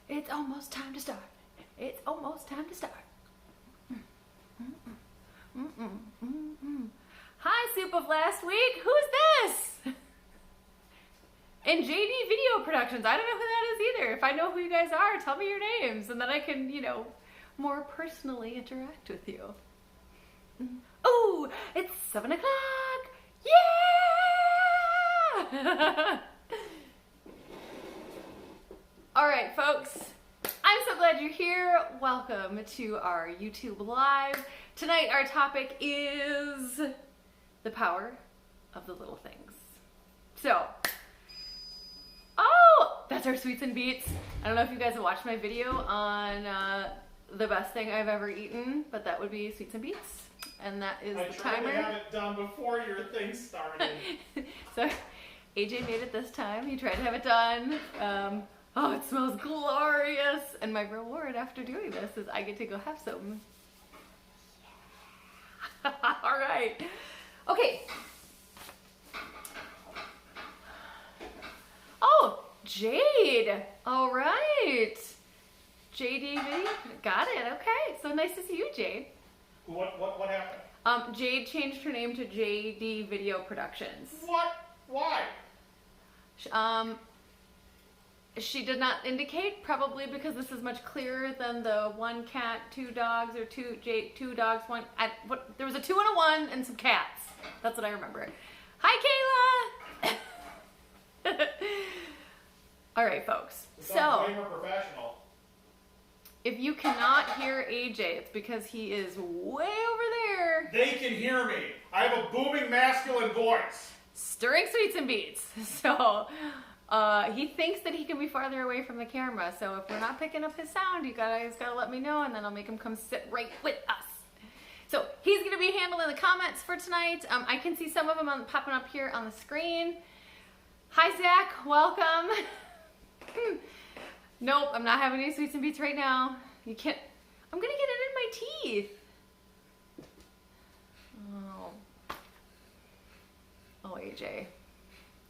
It's almost time to start. It's almost time to start. Hi, Soup of last week. Who's this? And JD Video Productions. I don't know who that is either. If I know who you guys are, tell me your names, and then I can, more personally interact with you. Oh, it's 7 o'clock. Yeah! All right, folks. I'm so glad you're here. Welcome to our YouTube Live. Tonight, our topic is the power of the little things. So, that's our sweets and beets. I don't know if you guys have watched my video on the best thing I've ever eaten, but that would be sweets and beets. And that is the timer. I tried to have it done before your thing started. So, AJ made it this time. He tried to have it done. Oh, it smells glorious. And my reward after doing this is I get to go have some. All right. Okay. Oh, Jade. All right. JDV. Got it. Okay. So nice to see you, Jade. What happened? Jade changed her name to JD Video Productions. What? Why? She did not indicate, probably because this is much clearer than the 1 cat, 2 dogs, or two dogs, one. There was a 2 and a 1 and some cats. That's what I remember. Hi, Kayla. All right, folks. So, professional. if you cannot hear AJ, it's because he is way over there. They can hear me. I have a booming masculine voice. Stirring sweets and beets. So, he thinks that he can be farther away from the camera. So if we're not picking up his sound, you guys gotta let me know, and then I'll make him come sit right with us. So he's gonna be handling the comments for tonight. I can see some of them popping up here on the screen. Hi, Zach. Welcome. Nope, I'm not having any sweets and beets right now. You can't. I'm gonna get it in my teeth. Oh, AJ.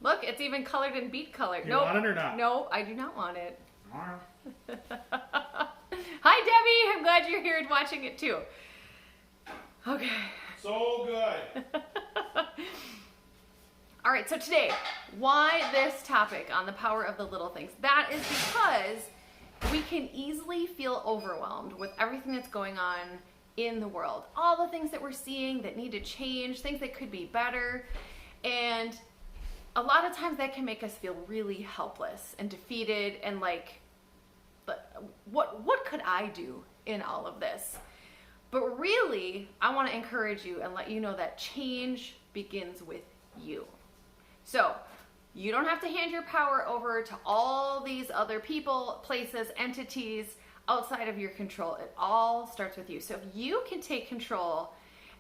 Look, it's even colored in beet color. You want it or not? No, I do not want it. All right. Hi, Debbie. I'm glad you're here and watching it too. Okay. So good. All right, so today, why this topic on the power of the little things? That is because we can easily feel overwhelmed with everything that's going on in the world. All the things that we're seeing that need to change, things that could be better. And a lot of times that can make us feel really helpless and defeated and like, but what could I do in all of this? But really, I want to encourage you and let you know that change begins with you. So you don't have to hand your power over to all these other people, places, entities outside of your control. It all starts with you. So if you can take control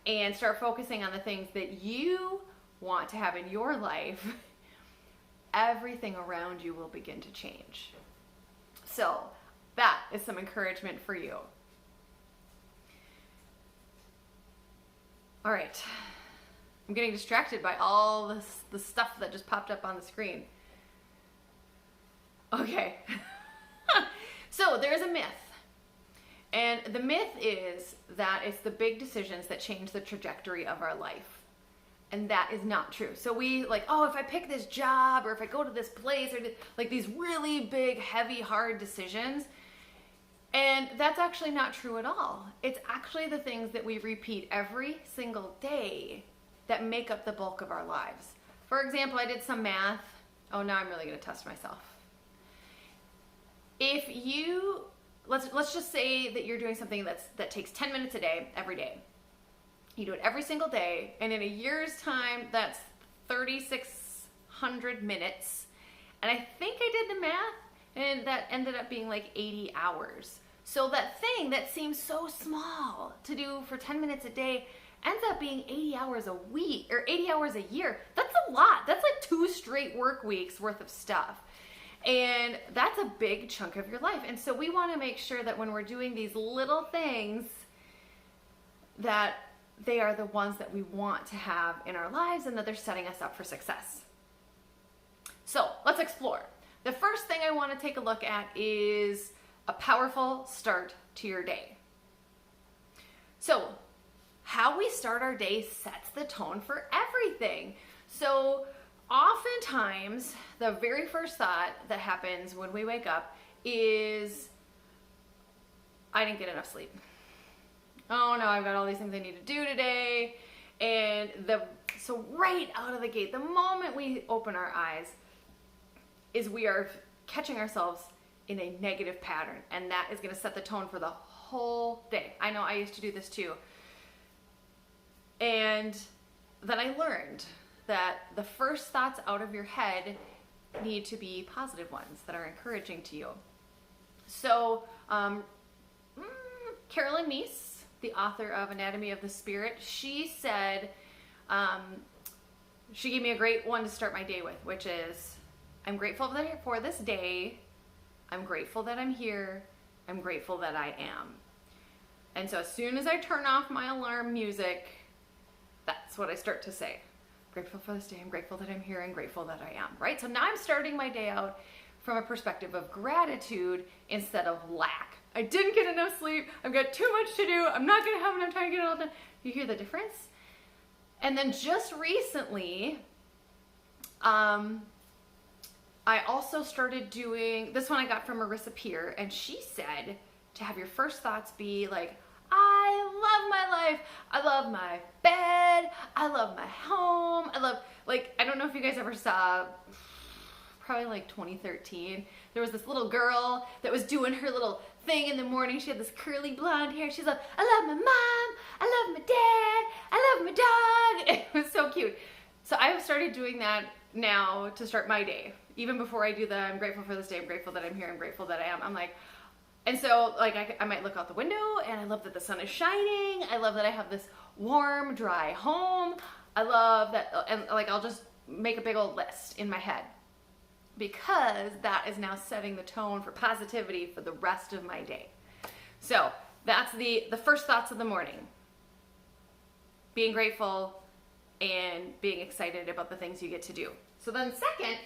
and start focusing on the things that you want to have in your life, everything around you will begin to change. So that is some encouragement for you. All right. I'm getting distracted by all the stuff that just popped up on the screen. Okay. So there's a myth. And the myth is that it's the big decisions that change the trajectory of our life. And that is not true. So we like, oh, if I pick this job or if I go to this place or like these really big, heavy, hard decisions. And that's actually not true at all. It's actually the things that we repeat every single day that make up the bulk of our lives. For example, I did some math. Oh, now I'm really going to test myself. If you, let's just say that you're doing something that takes 10 minutes a day, every day. You do it every single day, and in a year's time, that's 3,600 minutes. And I think I did the math, and that ended up being like 80 hours. So that thing that seems so small to do for 10 minutes a day ends up being 80 hours a week, or 80 hours a year. That's a lot. That's like 2 straight work weeks worth of stuff. And that's a big chunk of your life. And so we want to make sure that when we're doing these little things that they are the ones that we want to have in our lives and that they're setting us up for success. So let's explore. The first thing I want to take a look at is a powerful start to your day. So how we start our day sets the tone for everything. So oftentimes, the very first thought that happens when we wake up is, I didn't get enough sleep. Oh no, I've got all these things I need to do today. And so right out of the gate, the moment we open our eyes, is we are catching ourselves in a negative pattern. And that is going to set the tone for the whole day. I know I used to do this too. And then I learned that the first thoughts out of your head need to be positive ones that are encouraging to you. So, Carolyn Meese, the author of Anatomy of the Spirit, she said, she gave me a great one to start my day with, which is, I'm grateful for this day. I'm grateful that I'm here. I'm grateful that I am. And so as soon as I turn off my alarm music, that's what I start to say. Grateful for this day. I'm grateful that I'm here. I'm grateful that I am, right? So now I'm starting my day out from a perspective of gratitude instead of lack. I didn't get enough sleep. I've got too much to do. I'm not going to have enough time to get it all done. You hear the difference? And then just recently, I also started doing, this one I got from Marissa Peer, and she said to have your first thoughts be like, I love my life. I love my bed. I love my home. I don't know if you guys ever saw, probably like 2013, there was this little girl that was doing her little thing in the morning. She had this curly blonde hair. She's like, I love my mom. I love my dad. I love my dog. It was so cute. So I've started doing that now to start my day. Even before I do the, I'm grateful for this day. I'm grateful that I'm here. I'm grateful that I am. I'm like, and so like I might look out the window and I love that the sun is shining. I love that I have this warm, dry home. I love that, and like I'll just make a big old list in my head because that is now setting the tone for positivity for the rest of my day. So that's the first thoughts of the morning. Being grateful and being excited about the things you get to do. So then second,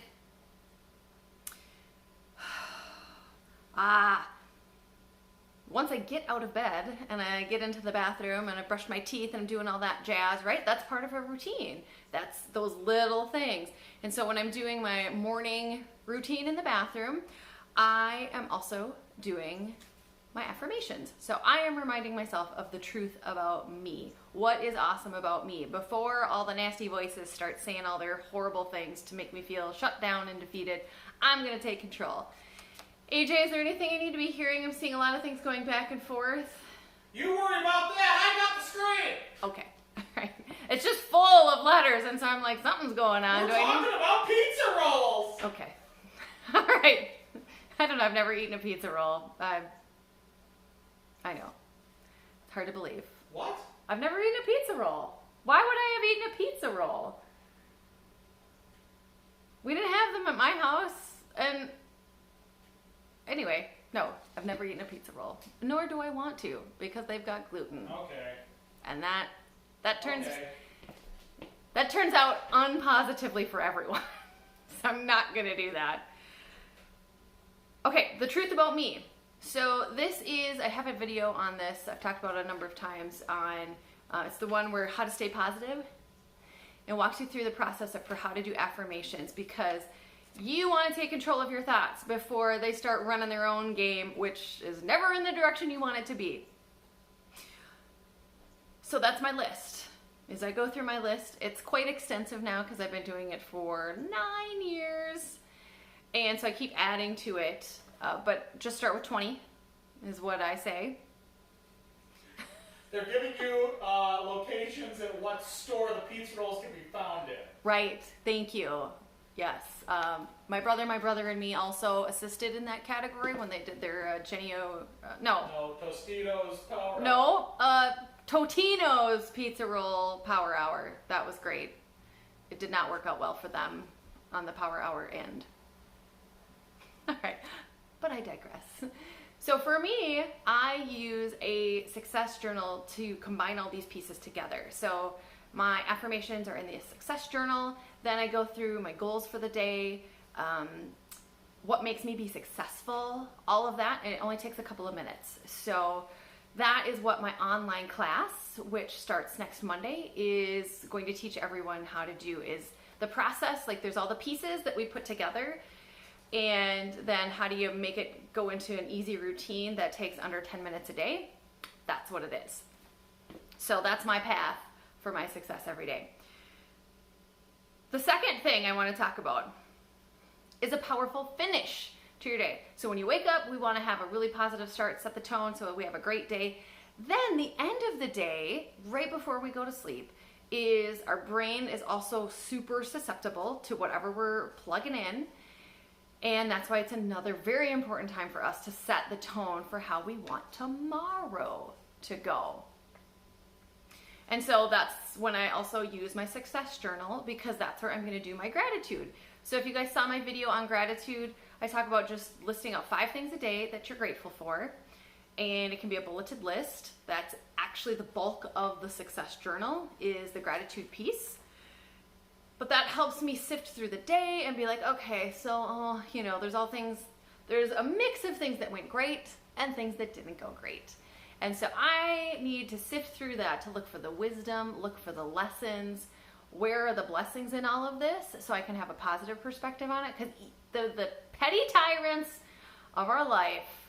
once I get out of bed and I get into the bathroom and I brush my teeth and I'm doing all that jazz, right? That's part of a routine. That's those little things. And so when I'm doing my morning routine in the bathroom, I am also doing my affirmations. So I am reminding myself of the truth about me. What is awesome about me? Before all the nasty voices start saying all their horrible things to make me feel shut down and defeated, I'm going to take control. AJ, is there anything I need to be hearing? I'm seeing a lot of things going back and forth. You worry about that. I got the screen. Okay. All right. It's just full of letters, and so I'm like, something's going on. We're talking about pizza rolls. Okay. All right. I don't know. I've never eaten a pizza roll. I know. It's hard to believe. What? I've never eaten a pizza roll. Why would I have eaten a pizza roll? We didn't have them at my house, and anyway, no, I've never eaten a pizza roll. Nor do I want to, because they've got gluten. Okay. And that turns out unpositively for everyone. So I'm not gonna do that. Okay, the truth about me. So this is, I have a video on this, I've talked about it a number of times on, it's the one where how to stay positive, and walks you through the process for how to do affirmations, because you want to take control of your thoughts before they start running their own game, which is never in the direction you want it to be. So that's my list. As I go through my list, it's quite extensive now because I've been doing it for 9 years. And so I keep adding to it. But just start with 20 is what I say. They're giving you locations at what store the pizza rolls can be found in. Right. Thank you. Yes. My brother and me also assisted in that category when they did their Genio, No, Tostitos Power no, Totino's Pizza Roll Power Hour. That was great. It did not work out well for them on the Power Hour end. All right, but I digress. So for me, I use a success journal to combine all these pieces together. So my affirmations are in the success journal. Then I go through my goals for the day, what makes me be successful, all of that, and it only takes a couple of minutes. So that is what my online class, which starts next Monday, is going to teach everyone how to do, is the process. Like, there's all the pieces that we put together, and then how do you make it go into an easy routine that takes under 10 minutes a day? That's what it is. So that's my path for my success every day. The second thing I want to talk about is a powerful finish to your day. So when you wake up, we want to have a really positive start, set the tone so we have a great day. Then the end of the day, right before we go to sleep, is our brain is also super susceptible to whatever we're plugging in. And that's why it's another very important time for us to set the tone for how we want tomorrow to go. And so that's when I also use my success journal, because that's where I'm going to do my gratitude. So if you guys saw my video on gratitude, I talk about just listing out 5 things a day that you're grateful for. And it can be a bulleted list. That's actually the bulk of the success journal, is the gratitude piece. But that helps me sift through the day and be like, okay, so, there's a mix of things that went great and things that didn't go great. And so I need to sift through that to look for the wisdom, look for the lessons. Where are the blessings in all of this, so I can have a positive perspective on it? Because the petty tyrants of our life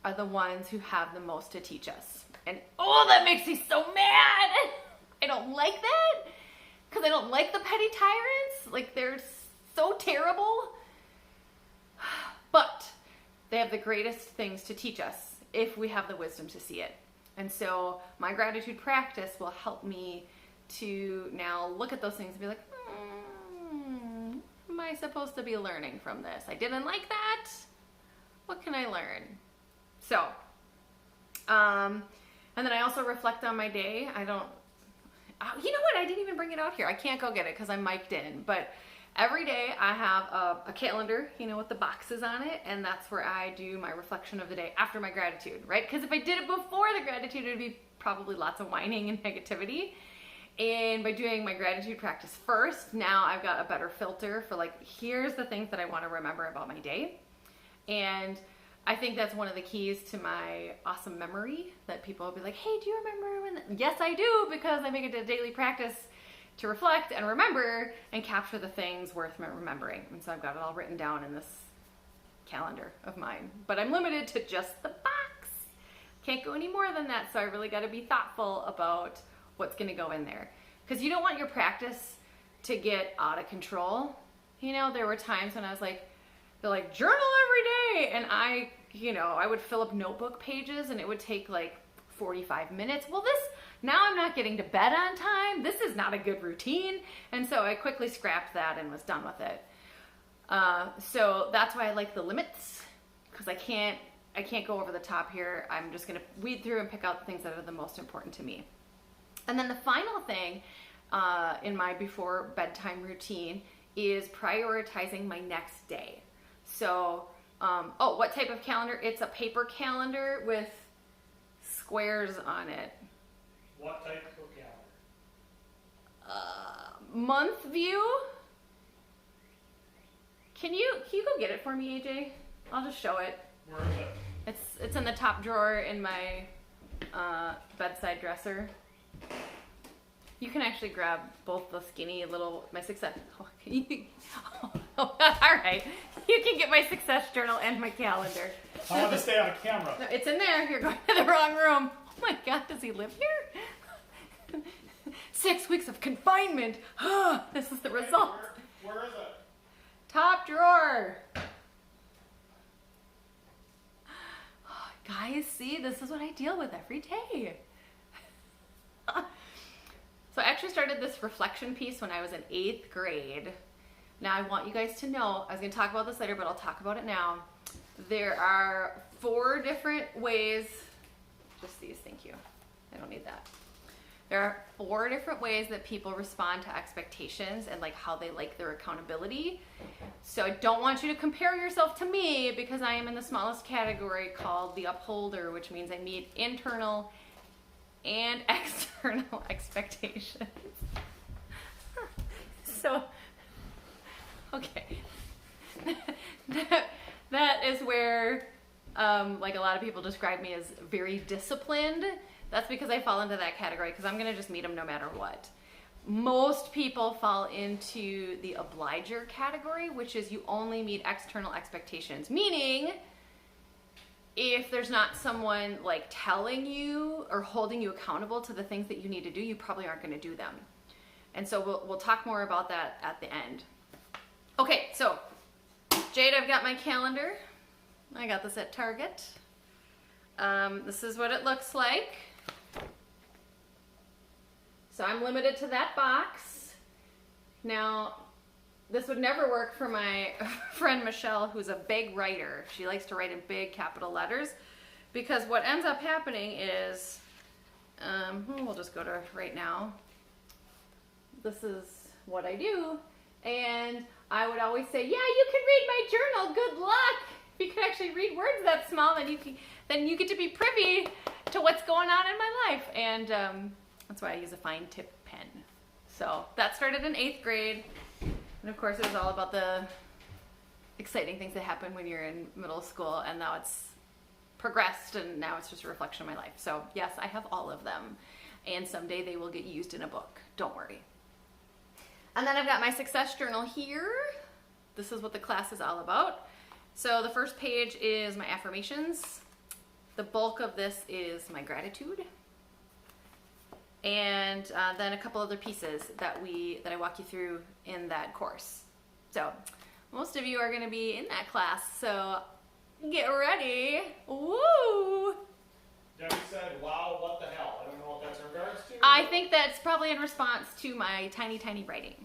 are the ones who have the most to teach us. And oh, that makes me so mad. I don't like that, because I don't like the petty tyrants. Like, they're so terrible. But they have the greatest things to teach us if we have the wisdom to see it. And so my gratitude practice will help me to now look at those things and be like, am I supposed to be learning from this? I didn't like that. What can I learn? So, and then I also reflect on my day. You know what? I didn't even bring it out here. I can't go get it because I'm mic'd in. But every day I have a calendar, with the boxes on it. And that's where I do my reflection of the day after my gratitude, right? Because if I did it before the gratitude, it would be probably lots of whining and negativity. And by doing my gratitude practice first, now I've got a better filter for, like, here's the things that I want to remember about my day. And I think that's one of the keys to my awesome memory, that people will be like, hey, do you remember when? Yes, I do, because I make it a daily practice to reflect and remember and capture the things worth remembering. And so I've got it all written down in this calendar of mine. But I'm limited to just the box. Can't go any more than that, so I really got to be thoughtful about what's going to go in there. Because you don't want your practice to get out of control. There were times when I was like, they're like, journal every day. And I would fill up notebook pages and it would take like 45 minutes. Well, now I'm not getting to bed on time. This is not a good routine. And so I quickly scrapped that and was done with it. So that's why I like the limits, because I can't go over the top here. I'm just going to weed through and pick out the things that are the most important to me. And then the final thing in my before bedtime routine is prioritizing my next day. So, what type of calendar? It's a paper calendar with squares on it. What type of calendar? Month view. Can you go get it for me, AJ? I'll just show it. Where is it? It's in the top drawer in my bedside dresser. You can actually grab both the skinny my success. All right. You can get my success journal and my calendar. I want to stay on camera. No, it's in there. You're going to the wrong room. Oh my God, does he live here? 6 weeks of confinement. This is the result. Where is it? Top drawer. Guys, see, this is what I deal with every day. So I actually started this reflection piece when I was in 8th grade. Now I want you guys to know, I was going to talk about this later, but I'll talk about it now. There are 4 different ways, just these, thank you. I don't need that. There are 4 different ways that people respond to expectations and like how they like their accountability. So I don't want you to compare yourself to me because I am in the smallest category called the upholder, which means I meet internal and external expectations. So, okay. that is where like a lot of people describe me as very disciplined. That's because I fall into that category because I'm going to just meet them no matter what. Most people fall into the obliger category, which is you only meet external expectations. Meaning, if there's not someone like telling you or holding you accountable to the things that you need to do, you probably aren't going to do them. And so we'll talk more about that at the end. Okay, so Jade, I've got my calendar. I got this at Target. This is what it looks like. So I'm limited to that box. Now, this would never work for my friend Michelle, who's a big writer. She likes to write in big capital letters because what ends up happening is, we'll just go to right now. This is what I do. And I would always say, yeah, you can read my journal. Good luck. If you can actually read words that small, then you get to be privy to what's going on in my life. And that's why I use a fine tip pen. So that started in 8th grade. And of course, it was all about the exciting things that happen when you're in middle school. And now it's progressed, and now it's just a reflection of my life. So yes, I have all of them. And someday they will get used in a book. Don't worry. And then I've got my success journal here. This is what the class is all about. So the first page is my affirmations. The bulk of this is my gratitude. And then a couple other pieces that I walk you through in that course. So most of you are going to be in that class, so get ready. Woo! Debbie said, wow, what the hell? I don't know what that's in regards to. I think that's probably in response to my tiny, tiny writing.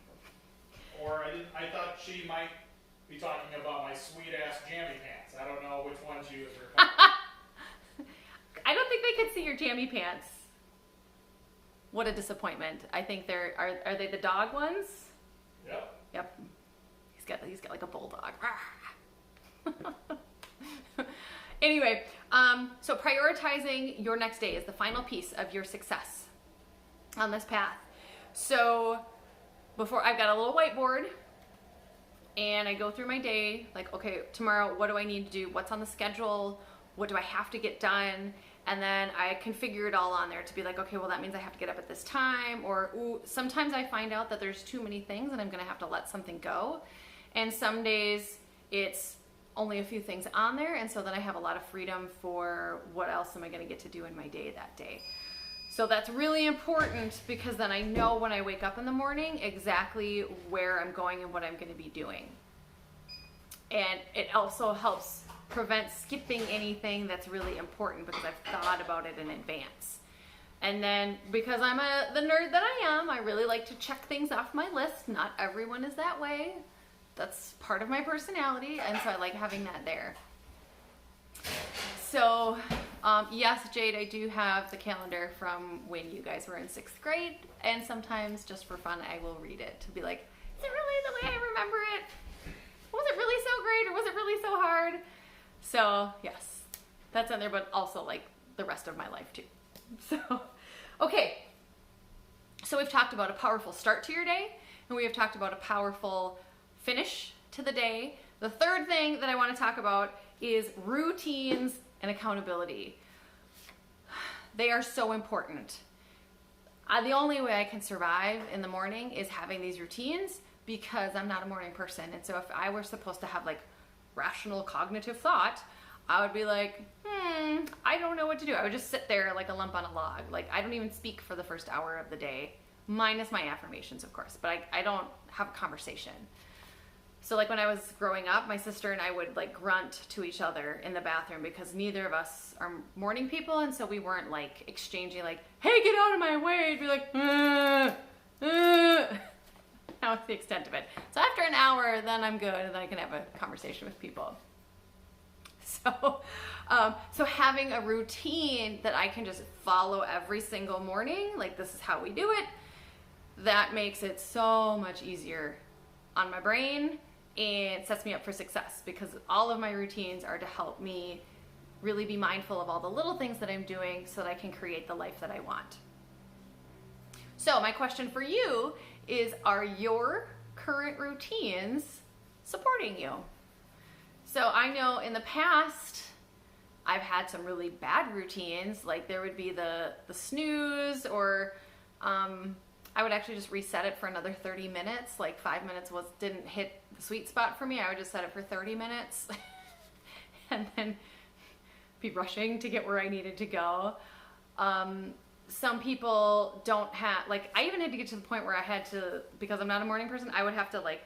Or I thought she might be talking about my sweet-ass jammy pants. I don't know which one she was referring to. I don't think they could see your jammy pants. What a disappointment. I think are they the dog ones? Yep. Yep. He's got like a bulldog. Anyway, so prioritizing your next day is the final piece of your success on this path. So before, I've got a little whiteboard and I go through my day, like, okay, tomorrow, what do I need to do? What's on the schedule? What do I have to get done? And then I configure it all on there to be like, okay, well, that means I have to get up at this time. Or ooh, sometimes I find out that there's too many things and I'm going to have to let something go. And some days it's only a few things on there. And so then I have a lot of freedom for what else am I going to get to do in my day that day. So that's really important because then I know when I wake up in the morning exactly where I'm going and what I'm going to be doing. And it also helps prevent skipping anything that's really important because I've thought about it in advance. And then because I'm the nerd that I am, I really like to check things off my list. Not everyone is that way. That's part of my personality, and so I like having that there. So, yes, Jade, I do have the calendar from when you guys were in 6th grade, and sometimes just for fun, I will read it to be like, is it really the way I remember it? Was it really so great, or was it really so hard? So, yes, that's in there, but also like the rest of my life too. So, okay. So we've talked about a powerful start to your day, and we have talked about a powerful finish to the day. The third thing that I want to talk about is routines and accountability. They are so important. The only way I can survive in the morning is having these routines because I'm not a morning person. And so if I were supposed to have like rational cognitive thought, I would be like, I don't know what to do. I would just sit there like a lump on a log. Like I don't even speak for the first hour of the day, minus my affirmations, of course, but I don't have a conversation. So like when I was growing up, my sister and I would like grunt to each other in the bathroom because neither of us are morning people. And so we weren't like exchanging like, hey, get out of my way. It'd be like, That was the extent of it. So after an hour, then I'm good and then I can have a conversation with people. So having a routine that I can just follow every single morning, like this is how we do it, that makes it so much easier on my brain and sets me up for success, because all of my routines are to help me really be mindful of all the little things that I'm doing so that I can create the life that I want. So my question for you is, are your current routines supporting you? So I know in the past, I've had some really bad routines, like there would be the snooze, or I would actually just reset it for another 30 minutes. Like 5 minutes didn't hit the sweet spot for me. I would just set it for 30 minutes and then be rushing to get where I needed to go. Some people don't have, like I even had to get to the point where I had to, because I'm not a morning person, I would have to like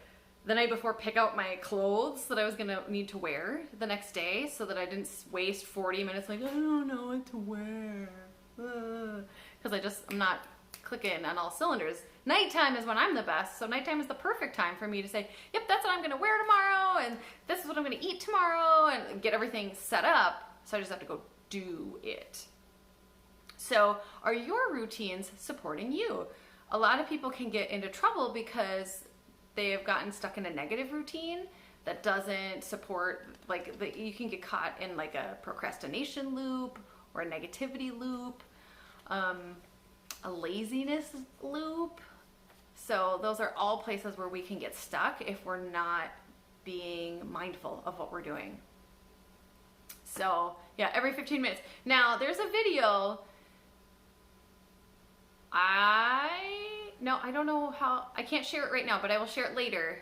the night before pick out my clothes that I was gonna need to wear the next day, so that I didn't waste 40 minutes like, I don't know what to wear. Because I'm not clicking on all cylinders. Nighttime is when I'm the best, so nighttime is the perfect time for me to say, yep, that's what I'm gonna wear tomorrow, and this is what I'm gonna eat tomorrow, and get everything set up, so I just have to go do it. So are your routines supporting you? A lot of people can get into trouble because they have gotten stuck in a negative routine that doesn't support, you can get caught in like a procrastination loop or a negativity loop, a laziness loop. So those are all places where we can get stuck if we're not being mindful of what we're doing. So yeah, every 15 minutes. Now there's a video, I don't know how, I can't share it right now, but I will share it later,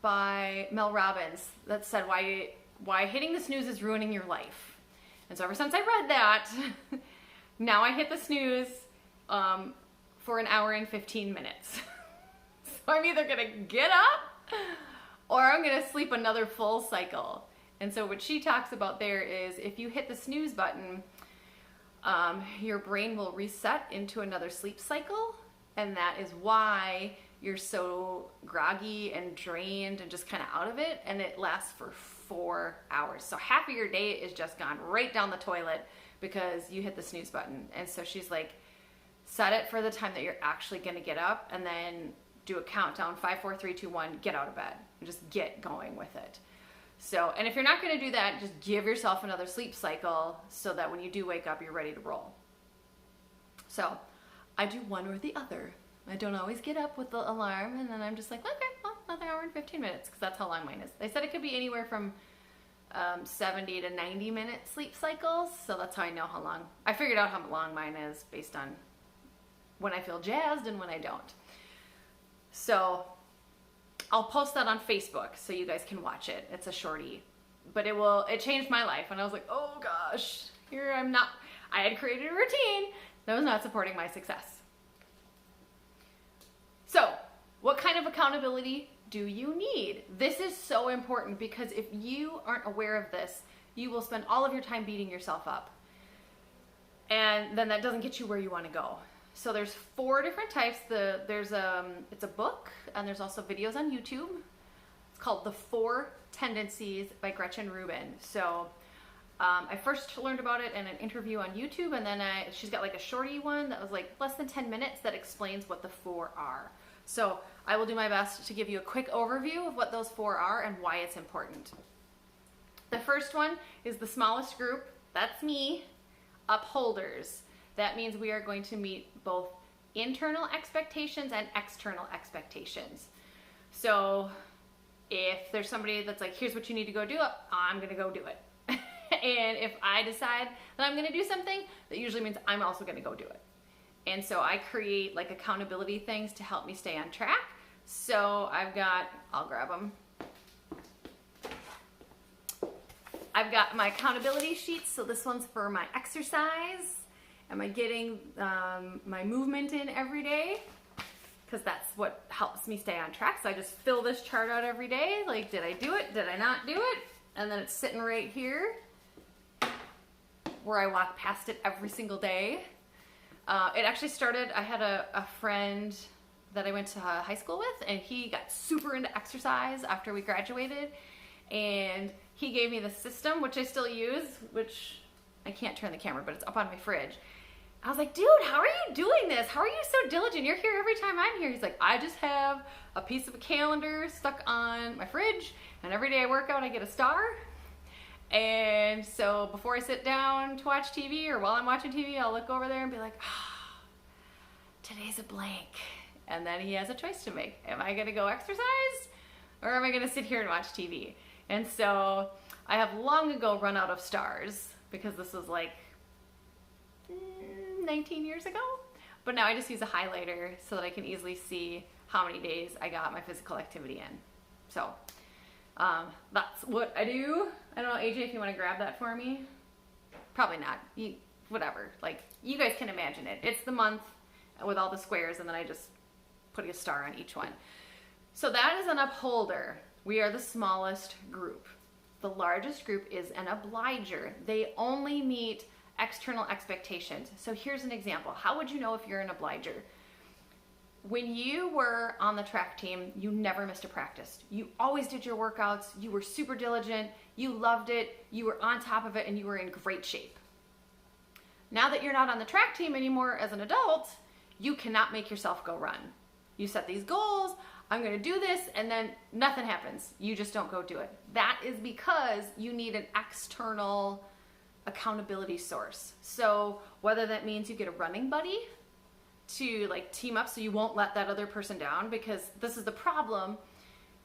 by Mel Robbins, that said why hitting the snooze is ruining your life. And so ever since I read that, now I hit the snooze for an hour and 15 minutes. So I'm either gonna get up or I'm gonna sleep another full cycle. And so what she talks about there is, if you hit the snooze button, your brain will reset into another sleep cycle, and that is why you're so groggy and drained and just kind of out of it, and it lasts for 4 hours. So half of your day is just gone right down the toilet because you hit the snooze button. And so she's like, set it for the time that you're actually going to get up, and then do a countdown, 5, 4, 3, 2, 1, get out of bed, and just get going with it. So, and if you're not going to do that, just give yourself another sleep cycle so that when you do wake up, you're ready to roll. So I do one or the other. I don't always get up with the alarm, and then I'm just like, okay, well, another hour and 15 minutes, because that's how long mine is. They said it could be anywhere from 70 to 90 minute sleep cycles, so that's how I know how long. I figured out how long mine is based on when I feel jazzed and when I don't. So I'll post that on Facebook so you guys can watch it. It's a shorty, but it changed my life. And I was like, oh gosh, I had created a routine that was not supporting my success. So what kind of accountability do you need? This is so important, because if you aren't aware of this, you will spend all of your time beating yourself up. And then that doesn't get you where you want to go. So there's 4 different types. It's a book, and there's also videos on YouTube. It's called The 4 Tendencies by Gretchen Rubin. So I first learned about it in an interview on YouTube, and then she's got like a shorty one that was like less than 10 minutes that explains what the 4 are. So I will do my best to give you a quick overview of what those 4 are and why it's important. The first one is the smallest group. That's me. Upholders. That means we are going to meet both internal expectations and external expectations. So if there's somebody that's like, here's what you need to go do, I'm going to go do it. And if I decide that I'm going to do something, that usually means I'm also going to go do it. And so I create like accountability things to help me stay on track. So I'll grab them. I've got my accountability sheets. So this one's for my exercise. Am I getting my movement in every day? Because that's what helps me stay on track. So I just fill this chart out every day. Like, did I do it? Did I not do it? And then it's sitting right here where I walk past it every single day. It actually started, I had a friend that I went to high school with, and he got super into exercise after we graduated. and he gave me the system, which I still use, which I can't turn the camera, but it's up on my fridge. I was like, dude, how are you doing this? How are you so diligent? You're here every time I'm here. He's like, I just have a piece of a calendar stuck on my fridge, and every day I work out, I get a star. And so before I sit down to watch TV, or while I'm watching TV, I'll look over there and be like, today's a blank. And then he has a choice to make. Am I gonna go exercise, or am I gonna sit here and watch TV? And so I have long ago run out of stars, because this was like 19 years ago. But now I just use a highlighter so that I can easily see how many days I got my physical activity in. So that's what I do. I don't know, AJ, if you want to grab that for me. Probably not. Whatever. Like, you guys can imagine it. It's the month with all the squares, and then I just put a star on each one. So that is an upholder. We are the smallest group. The largest group is an obliger. They only meet external expectations. So here's an example. How would you know if you're an obliger? When you were on the track team, you never missed a practice. You always did your workouts. You were super diligent. You loved it. You were on top of it, and you were in great shape. Now that you're not on the track team anymore as an adult, you cannot make yourself go run. You set these goals. I'm going to do this, and then nothing happens. You just don't go do it. That is because you need an external accountability source. So whether that means you get a running buddy to like team up so you won't let that other person down, because this is the problem,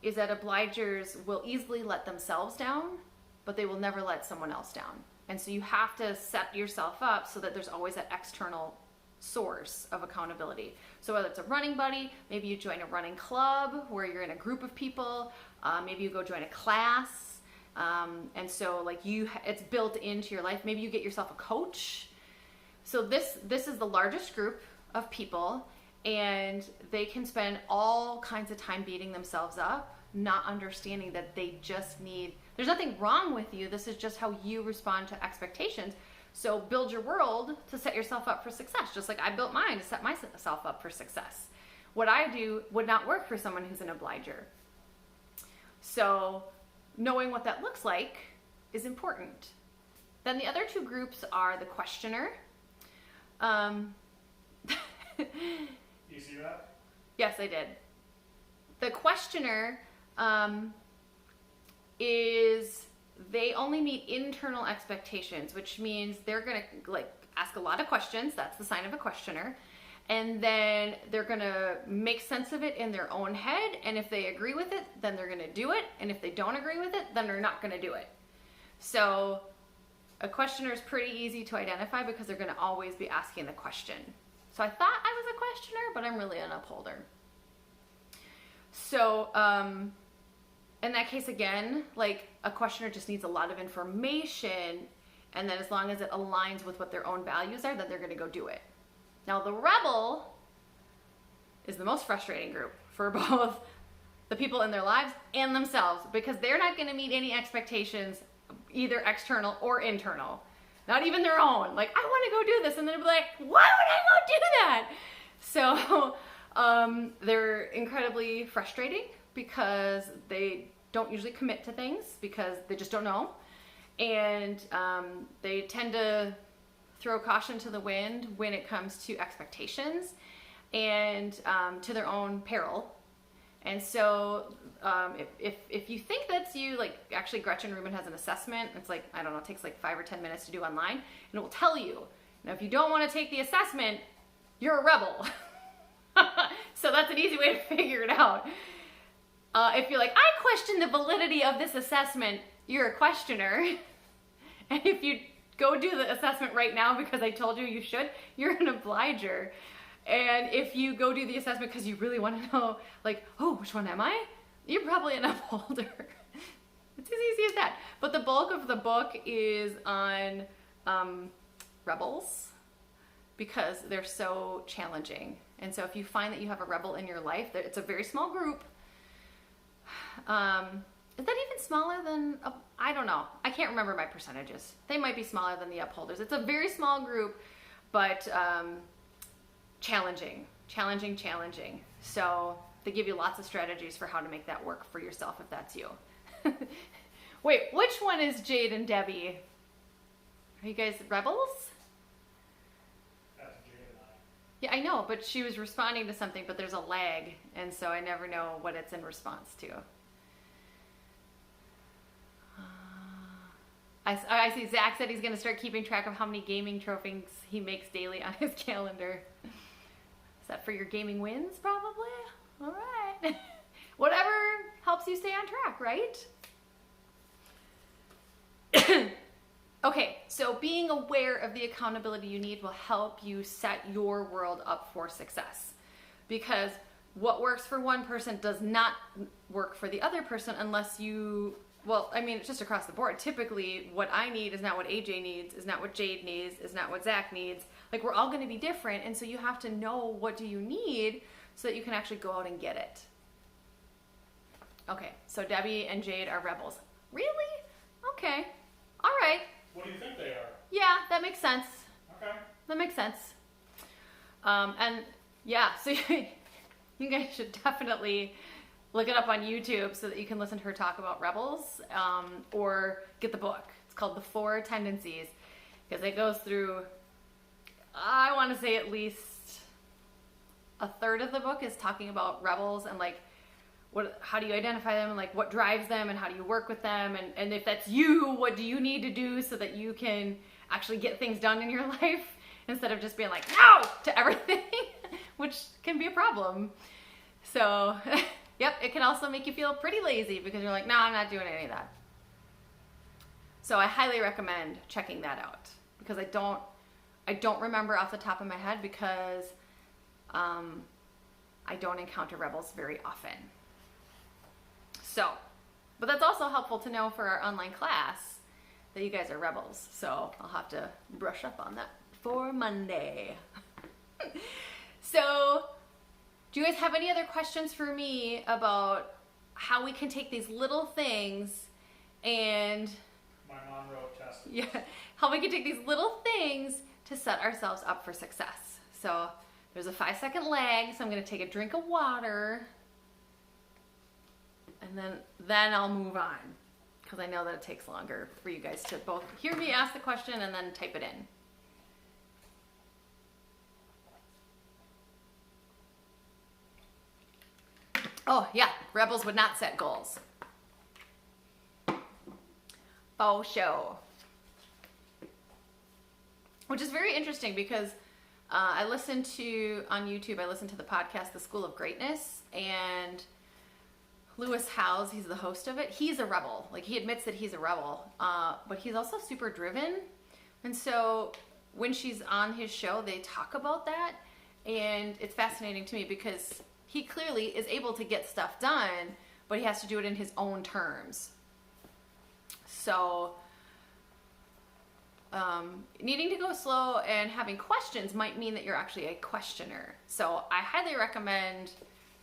is that obligers will easily let themselves down, but they will never let someone else down. And so you have to set yourself up so that there's always that external source of accountability. So whether it's a running buddy, maybe you join a running club where you're in a group of people, maybe you go join a class, and so like it's built into your life. Maybe you get yourself a coach. So this is the largest group of people, and they can spend all kinds of time beating themselves up, not understanding that they just need, there's nothing wrong with you, this is just how you respond to expectations. So build your world to set yourself up for success, just like I built mine to set myself up for success. What I do would not work for someone who's an obliger. So knowing what that looks like is important. Then the other two groups are the questioner. You see that? Yes, I did. The questioner is, they only meet internal expectations, which means they're going to like ask a lot of questions. That's the sign of a questioner. And then they're going to make sense of it in their own head. And if they agree with it, then they're going to do it. And if they don't agree with it, then they're not going to do it. So a questioner is pretty easy to identify because they're going to always be asking the question. So I thought I was a questioner, but I'm really an upholder. So in that case, again, like a questioner just needs a lot of information, and then as long as it aligns with what their own values are, then they're going to go do it. Now the rebel is the most frustrating group for both the people in their lives and themselves, because they're not going to meet any expectations, either external or internal. Not even their own. Like, I want to go do this. And then they'll be like, why would I go do that? So they're incredibly frustrating because they don't usually commit to things because they just don't know. And they tend to throw caution to the wind when it comes to expectations and to their own peril. And so if you think that's you, like actually Gretchen Rubin has an assessment. It's like, I don't know, it takes like 5 or 10 minutes to do online, and it will tell you. Now, if you don't want to take the assessment, you're a rebel. So that's an easy way to figure it out. If you're like, I question the validity of this assessment, you're a questioner. And if you go do the assessment right now because I told you you should, you're an obliger. And if you go do the assessment because you really want to know, like, oh, which one am I? You're probably an upholder. It's as easy as that. But the bulk of the book is on rebels because they're so challenging. And so if you find that you have a rebel in your life, that it's a very small group. Is that even smaller than, I don't know. I can't remember my percentages. They might be smaller than the upholders. It's a very small group, but challenging. So they give you lots of strategies for how to make that work for yourself if that's you. Wait, which one is Jade and Debbie? Are you guys rebels? That's Jade and I. Yeah, I know, but she was responding to something, but there's a lag, and so I never know what it's in response to. I see Zach said he's going to start keeping track of how many gaming trophies he makes daily on his calendar. Is that for your gaming wins, probably? All right. Whatever helps you stay on track, right? Okay, so being aware of the accountability you need will help you set your world up for success. Because what works for one person does not work for the other person unless you, well, I mean, it's just across the board. Typically, what I need is not what AJ needs, is not what Jade needs, is not what Zach needs. Like, we're all going to be different, and so you have to know what do you need so that you can actually go out and get it. Okay, so Debbie and Jade are rebels. Really? Okay. All right. What do you think they are? Yeah, that makes sense. Okay. That makes sense. And yeah, so you guys should definitely look it up on YouTube so that you can listen to her talk about rebels, or get the book. It's called The 4 Tendencies, because it goes through, I want to say at least a third of the book is talking about rebels and like how do you identify them and like what drives them and how do you work with them, and if that's you, what do you need to do so that you can actually get things done in your life instead of just being like no to everything, which can be a problem. So yep, it can also make you feel pretty lazy because you're like, no, I'm not doing any of that. So I highly recommend checking that out, because I don't remember off the top of my head, because I don't encounter rebels very often. So, but that's also helpful to know for our online class that you guys are rebels. So I'll have to brush up on that for Monday. So, do you guys have any other questions for me about how we can take these little things and My mom wrote test. yeah, how we can take these little things to set ourselves up for success? So there's a 5-second lag, so I'm going to take a drink of water, and then I'll move on, because I know that it takes longer for you guys to both hear me ask the question and then type it in. Oh yeah, rebels would not set goals. Oh, show. Which is very interesting, because I listened to, on YouTube, I listened to the podcast, The School of Greatness, and Lewis Howes, he's the host of it. He's a rebel. Like, he admits that he's a rebel, but he's also super driven. And so when she's on his show, they talk about that, and it's fascinating to me because he clearly is able to get stuff done, but he has to do it in his own terms. So needing to go slow and having questions might mean that you're actually a questioner. So I highly recommend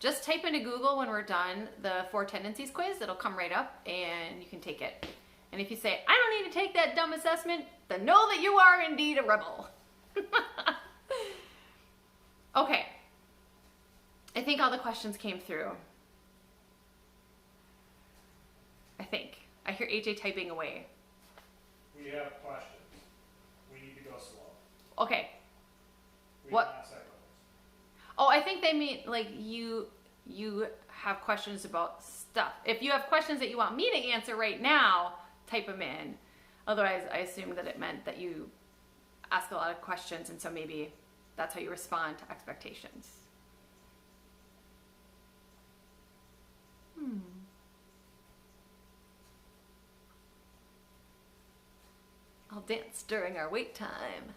just type into Google when we're done the 4 Tendencies quiz. It'll come right up and you can take it. And if you say, I don't need to take that dumb assessment, then know that you are indeed a rebel. Okay. I think all the questions came through. I think. I hear AJ typing away. We have questions. We need to go slow. Okay. We What? do not set goals. Oh, I think they mean like you have questions about stuff. If you have questions that you want me to answer right now, type them in. Otherwise, I assumed that it meant that you ask a lot of questions, and so maybe that's how you respond to expectations. I'll dance during our wait time.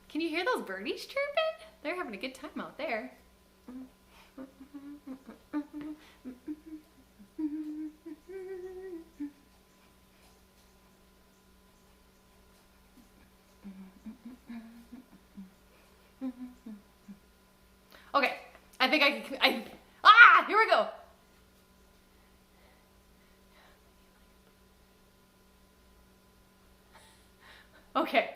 Can you hear those birdies chirping? They're having a good time out there. Okay, I think here we go. Okay.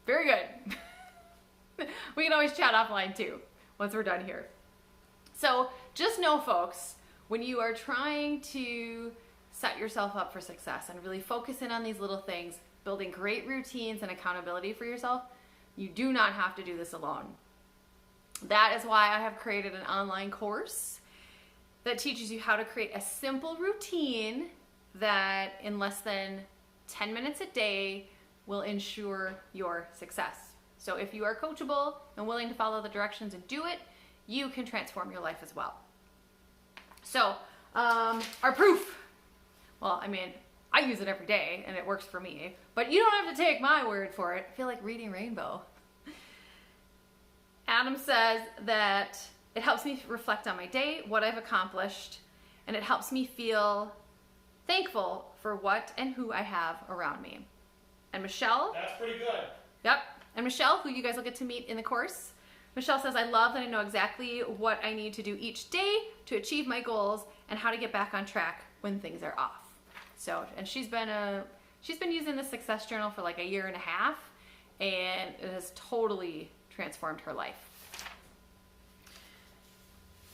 Very good. We can always chat offline too once we're done here. So just know, folks, when you are trying to set yourself up for success and really focus in on these little things, building great routines and accountability for yourself, you do not have to do this alone. That is why I have created an online course that teaches you how to create a simple routine that in less than 10 minutes a day will ensure your success. So if you are coachable and willing to follow the directions and do it, you can transform your life as well. So, our proof. Well, I mean, I use it every day and it works for me, but you don't have to take my word for it. I feel like reading Rainbow. Adam says that it helps me reflect on my day, what I've accomplished, and it helps me feel thankful for what and who I have around me. And Michelle. That's pretty good. Yep. And Michelle, who you guys will get to meet in the course, Michelle says, I love that I know exactly what I need to do each day to achieve my goals and how to get back on track when things are off. So, and she's been using the Success Journal for like a year and a half, and it has totally transformed her life.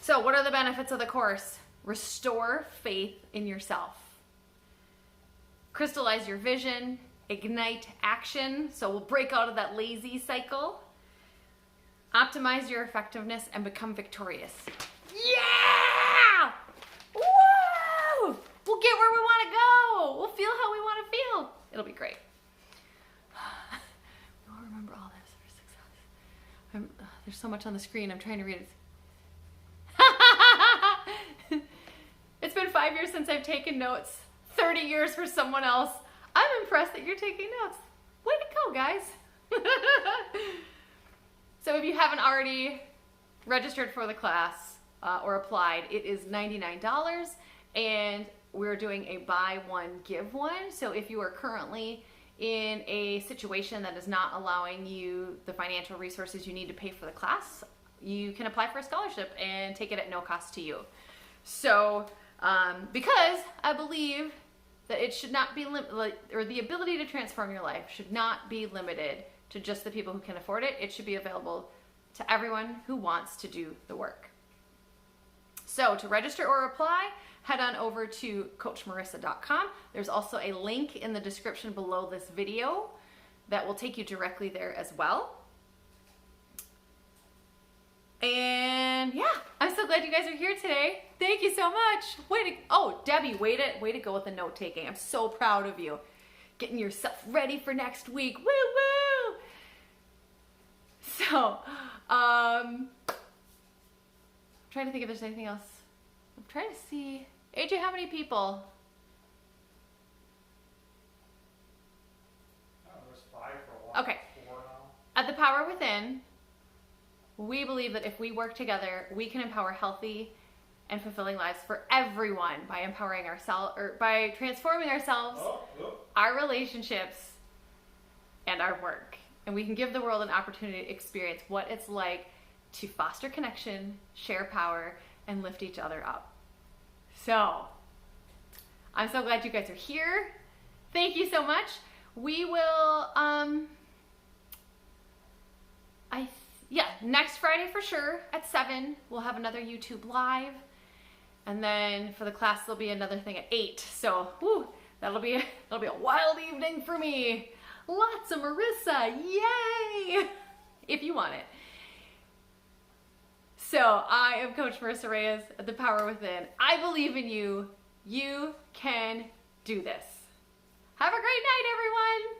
So what are the benefits of the course? Restore faith in yourself. Crystallize your vision. Ignite action. So we'll break out of that lazy cycle. Optimize your effectiveness and become victorious. Yeah! Woo! We'll get where we want to go. We'll feel how we want to feel. It'll be great. We'll remember all this for success. There's so much on the screen. I'm trying to read it. It's been 5 years since I've taken notes. 30 years for someone else. I'm impressed that you're taking notes. Way to go, guys. So if you haven't already registered for the class or applied, it is $99, and we're doing a buy one, give one. So if you are currently in a situation that is not allowing you the financial resources you need to pay for the class, you can apply for a scholarship and take it at no cost to you. So because I believe that it should not be or the ability to transform your life should not be limited to just the people who can afford it. It should be available to everyone who wants to do the work. So to register or apply, head on over to coachmarissa.com. There's also a link in the description below this video that will take you directly there as well. And yeah, I'm so glad you guys are here today. Thank you so much. Debbie, way to go with the note taking. I'm so proud of you. Getting yourself ready for next week. Woo woo! So, trying to think if there's anything else. I'm trying to see. AJ, how many people? There's 5 for a while. Okay. 4 now. At The Power Within, we believe that if we work together, we can empower healthy and fulfilling lives for everyone by empowering ourselves, or by transforming ourselves, our relationships, and our work. And we can give the world an opportunity to experience what it's like to foster connection, share power, and lift each other up. So, I'm so glad you guys are here. Thank you so much. We will, next Friday for sure at 7, we'll have another YouTube live. And then for the class, there'll be another thing at 8. So, that'll be a wild evening for me. Lots of Marissa, yay! If you want it. So, I am Coach Marissa Reyes at The Power Within. I believe in you. You can do this. Have a great night, everyone.